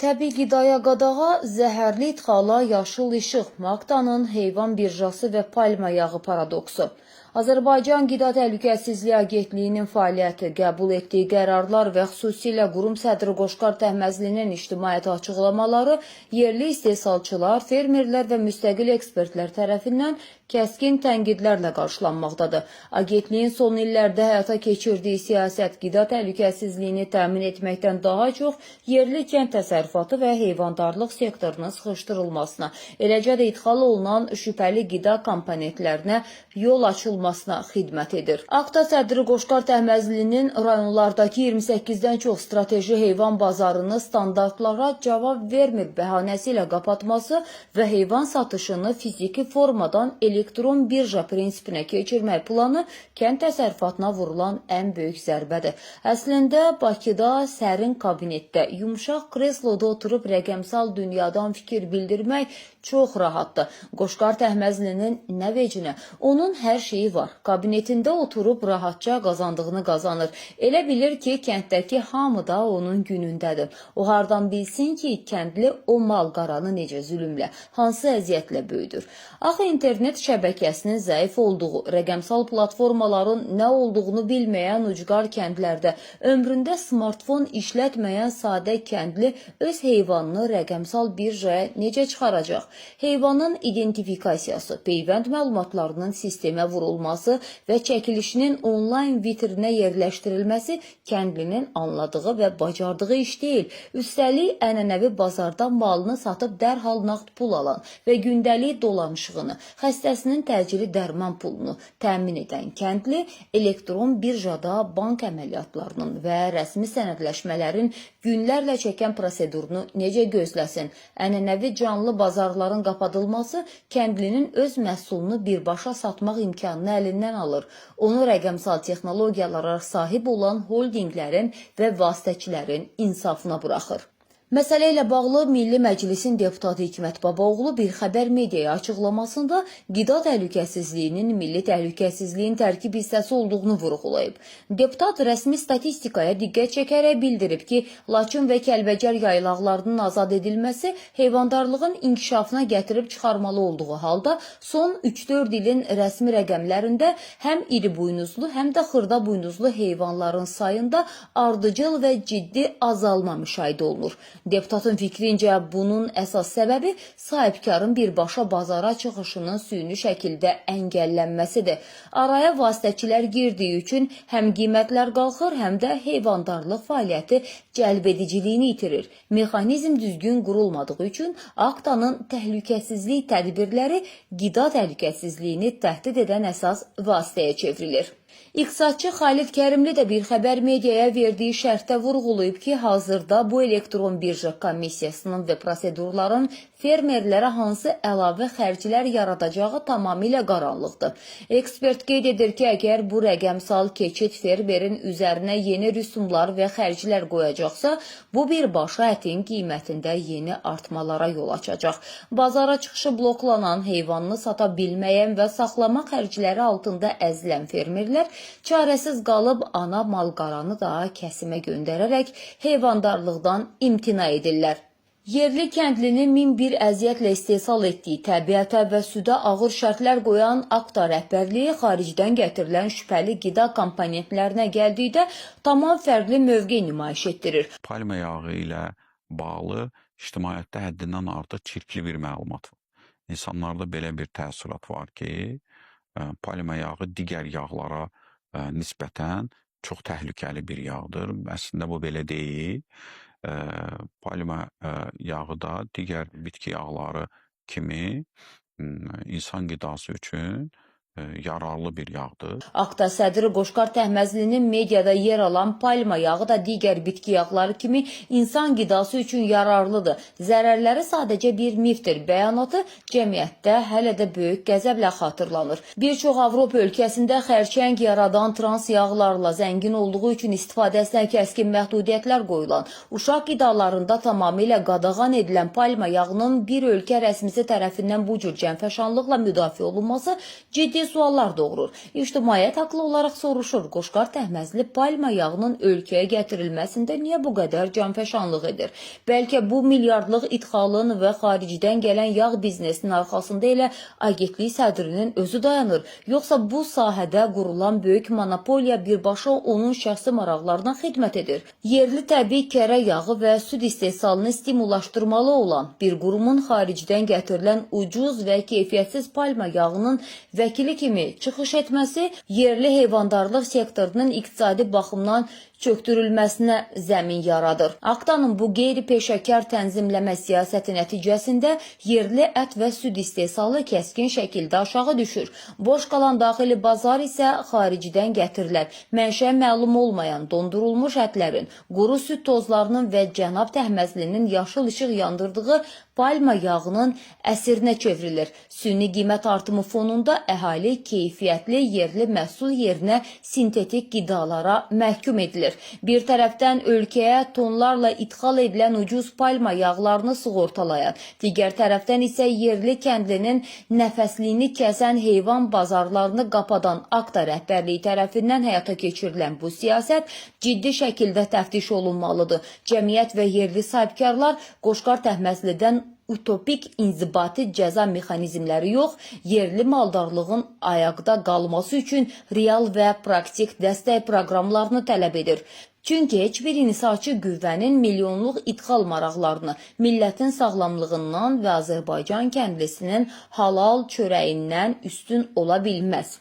Təbii qidaya qadağa, zəhərli idxala, yaşıl işıq, Maktanın heyvan birjası və palma yağı paradoksu. Azərbaycan Qida Təhlükəsizliyi Agentliyinin fəaliyyəti, qəbul etdiyi qərarlar və xüsusilə qurum sədri Qoşqar Təhməzlinin ictimaiyyətə açıqlamaları yerli istehsalçılar, fermerlər və müstəqil ekspertlər tərəfindən kəskin tənqidlərlə qarşılanmaqdadır. Agentliyin son illərdə həyata keçirdiyi siyasət qida təhlükəsizliyini təmin etməkdən daha çox yerli kənd təsərrüfatı və heyvandarlıq sektorunun sıxışdırılmasına, eləcə də idxal olunan şübhəli qida komponentlərinə yol açılmasına xidmət edir. Akta sədri Qoşqar Təhməzlinin rayonlardakı 28-dən çox strateji heyvan bazarını standartlara cavab vermir bəhanəsi ilə qapatması və heyvan satışını fiziki formadan elektron birja prinsipinə keçirmək planı kənd təsərrüfatına vurulan ən böyük zərbədir. Əslində Bakıda sərin kabinetdə, yumşaq kresloda oturub rəqəmsal dünyadan fikir bildirmək çox rahatdır. Qoşqar Təhməzlinin nə vecinə? Onun hər şeyi var. Kabinetində oturub rahatca qazandığını qazanır. Elə bilir ki, kənddəki hamı da onun günündədir. O hardan bilsin ki, kəndli o mal-qaranı necə zülmlə, hansı əziyyətlə böyüdür. Axı internet şəbəkəsinin zəif olduğu, rəqəmsal platformaların nə olduğunu bilməyən ucqar kəndlərdə, ömründə smartfon işlətməyən sadə kəndli öz heyvanını rəqəmsal birjaya necə çıxaracaq? Heyvanın identifikasiyası, peyvənd məlumatlarının sistemə vurulması və çəkilişinin onlayn vitrinə yerləşdirilməsi kəndlinin anladığı və bacardığı iş deyil. Üstəlik, ənənəvi bazarda malını satıb dərhal nağd pul alan və gündəlik dolanışığını, xəstəsinin təcili dərman pulunu təmin edən kəndli elektron birjada bank əməliyyatlarının və rəsmi sənədləşmələrin günlərlə çəkən prosedurunu necə gözləsin? Ənənəvi canlı bazarların qapadılması kəndlinin öz məhsulunu birbaşa satmaq imkanını əlindən alır. Onu rəqəmsal texnologiyalara sahib olan holdinglərin və vasitəçilərin insafına buraxır. Məsələ ilə bağlı Milli Məclisin deputatı Hikmət Babaoğlu bir xəbər mediaya açıqlamasında qida təhlükəsizliyinin milli təhlükəsizliyin tərkib hissəsi olduğunu vurğulayıb. Deputat rəsmi statistikaya diqqət çəkərək bildirib ki, Laçın və Kəlbəcər yaylaqlarının azad edilməsi heyvandarlığın inkişafına gətirib çıxarmalı olduğu halda son 3-4 ilin rəsmi rəqəmlərində həm iri buynuzlu, həm də xırda buynuzlu heyvanların sayında ardıcıl və ciddi azalma müşahidə olunur. Deputatın fikrincə bunun əsas səbəbi sahibkarın birbaşa bazara çıxışının süni şəkildə əngəllənməsidir. Araya vasitəçilər girdiyi üçün həm qiymətlər qalxır, həm də heyvandarlıq fəaliyyəti cəlbediciliyini itirir. Mexanizm düzgün qurulmadığı üçün aktanın təhlükəsizlik tədbirləri qida təhlükəsizliyini təhdid edən əsas vasitəyə çevrilir. İqtisadçı Xalid Kərimli də bir xəbər mediaya verdiyi şərtdə vurğulayıb ki, hazırda bu elektron birja komissiyasının və prosedurların fermerlərə hansı əlavə xərclər yaradacağı tamamilə qaranlıqdır. Ekspert qeyd edir ki, əgər bu rəqəmsal keçid fermerin üzərinə yeni rüsumlar və xərclər qoyacaqsa, bu birbaşa ətin qiymətində yeni artmalara yol açacaq. Bazara çıxışı bloklanan, heyvanını sata bilməyən və saxlama xərcləri altında əzilən fermerlər çarəsiz qalıb ana mal-qaranı da kəsimə göndərərək heyvandarlıqdan imtina edirlər. Yerli kəndlinin min bir əziyyətlə istehsal etdiyi təbiətə və südə ağır şərtlər qoyan Akta rəhbərliyi xaricdən gətirilən şübhəli qida komponentlərinə gəldikdə tamam fərqli mövqe nümayiş etdirir. Palma yağı ilə bağlı ictimaiyyətdə həddindən artıq çirkli bir məlumat var. İnsanlarda belə bir təəssürat var ki, palma yağı digər yağlara nisbətən çox təhlükəli bir yağdır. Əslində bu belə deyil. Palma yağı da digər bitki yağları kimi insan qidası üçün yararlı bir yağdır. Akta sədri Qoşqar Təhməzlinin mediada yer alan palma yağı da digər bitki yağları kimi insan qidası üçün yararlıdır. Zərərləri sadəcə bir mifdir. Bəyanatı cəmiyyətdə hələ də böyük qəzəblə xatırlanır. Bir çox Avropa ölkəsində xərçəng yaradan trans yağlarla zəngin olduğu üçün istifadəsinə kəskin məhdudiyyətlər qoyulan, uşaq qidalarında tamamilə qadağan edilən palma yağının bir ölkə rəsmisi tərəfindən bu cür cənfəşanlıqla müdafiə olunması ciddi ciddi suallar doğurur. İctimaiyyət haqlı olaraq soruşur, Qoşqar Təhməzli palma yağının ölkəyə gətirilməsində niyə bu qədər canfəşanlıq edir? Bəlkə bu milyardlıq idxalın və xaricdən gələn yağ biznesinin arxasında elə agentlik sədrinin özü dayanır. Yoxsa bu sahədə qurulan böyük monopoliya birbaşa onun şəxsi maraqlarına xidmət edir. Yerli təbii kərə yağı və süd istehsalını stimullaşdırmalı olan bir qurumun xaricdən gətirilən ucuz və keyfiyyətsiz palma yağının vəkili kimi çıxış etməsi yerli heyvandarlıq sektorunun iqtisadi baxımdan çöktürülməsinə zəmin yaradır. Aktanın bu qeyri-peşəkar tənzimləmə siyasəti nəticəsində yerli ət və süd istehsalı kəskin şəkildə aşağı düşür. Boş qalan daxili bazar isə xaricdən gətirilən, mənşə məlum olmayan dondurulmuş ətlərin, quru süd tozlarının və Cənab Təhməzlinin yaşıl işıq yandırdığı palma yağının əsirinə çevrilir. Süni qiymət artımı fonunda əhali keyfiyyətli yerli məhsul yerinə sintetik qidalara məhkum edilir. Bir tərəfdən ölkəyə tonlarla idxal edilən ucuz palma yağlarını sığortalayan, digər tərəfdən isə yerli kəndlinin nəfəsliyini kəsən heyvan bazarlarını qapadan Akta rəhbərliyi tərəfindən həyata keçirilən bu siyasət ciddi şəkildə təftiş olunmalıdır. Cəmiyyət və yerli sahibkarlar Qoşqar Təhməzlidən utopik inzibati cəza mexanizmləri yox, yerli maldarlığın ayaqda qalması üçün real və praktik dəstək proqramlarını tələb edir. Çünki heç bir inhisarçı qüvvənin milyonluq idxal maraqlarını, millətin sağlamlığından və Azərbaycan kəndlisinin halal çörəyindən üstün ola bilməz.